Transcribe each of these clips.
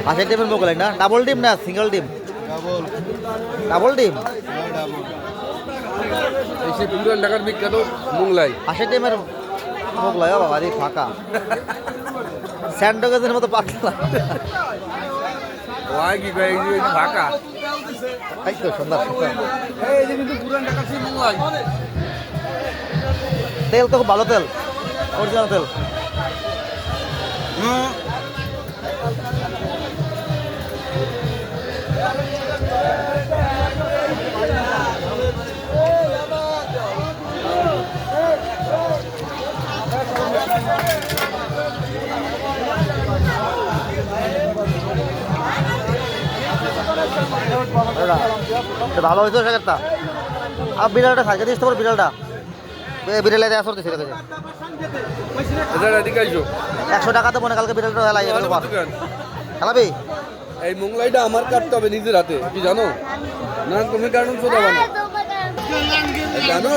পাশের ডিমের মোগলাই না, ডাবল ডিম না সিঙ্গেল ডিম? ডাবল ডিম। এই সে পুরান ঢাকার বিখ্যাত মোগলাই। পাশের ডিমের মোগলাই ও বাবা, ফাঁকা স্যান্ডউইচের মতো পাতলা। ওই কি কয় এই যে ফাঁকা। তাই তো সুন্দর সুন্দর। এই যে কিন্তু পুরান ঢাকার সেই মোগলাই। তেল তো খুব ভালো তেল, অরিজিনাল তেল। ভালো হয়েছে সেটা। আর বিড়ালটা থাকে দিস তোর বিড়ালটা, বিড়ালে দেওয়া সরতে ছেড়ে গেছে। 100 টাকাতে মনে কালকে বিড়ালটা খেলাবি। এই মোগলাইটা আমার কাটতে হবে নিজের হাতে, কি জানো না? তুমি কারণ সোদা বানা জানো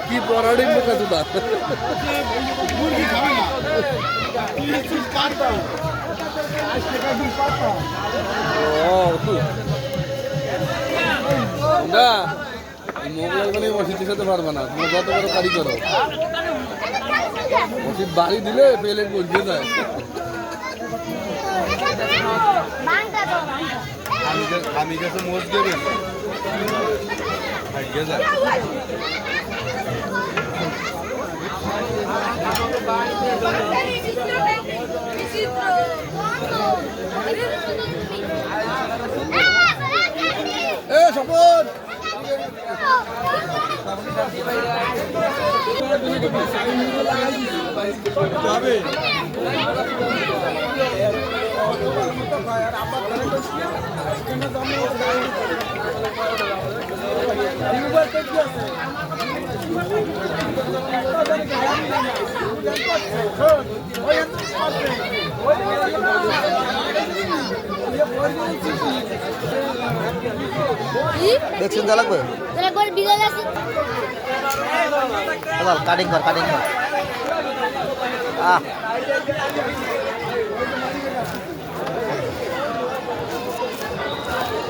কি পরাড়ি মুখে সোদা। না মোগলাই মানে মসজিদের সাথে পারবে না, তুমি যত বড় কারি করো মসজিদ বাড়ি দিলে পেলে বলতে যায়। আমি গেছে মোজ দেবেন সপন ভ্যাকসিন দেওয়া লাগবে। কাটিং কর কাটিং কর।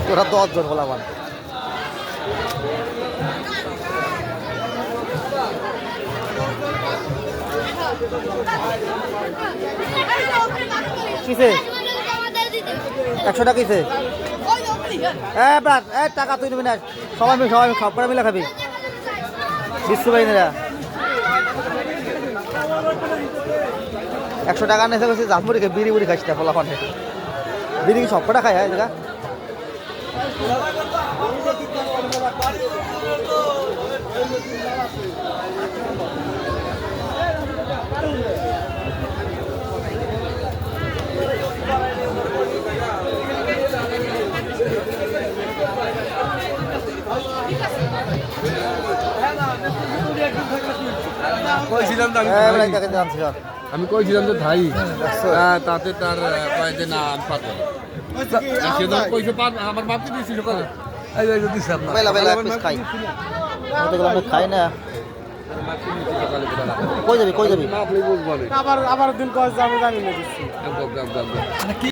তোরা 10 জন বলা আমার। কিসে 100 টাকা কিসে? টাকা তুই নিবি না, সবাই সব করে মিলে খাবি। বিশ্ব বাহিনীরা 100 টাকা নেছে গেছে জাফমুড়ি খেয়ে বিড়ি বুড়ি খাইস না ফলা ফানে। বিড়ি কি সব কটা খায় জায়গা? আমি কইছিলাম যে ভাই তাতে তার কয়েকদিন না পাতে আমার বাপকে দিয়েছি সকালে খাই না। কই যাবি? আবার দিন কয়েক যাবো জানি না।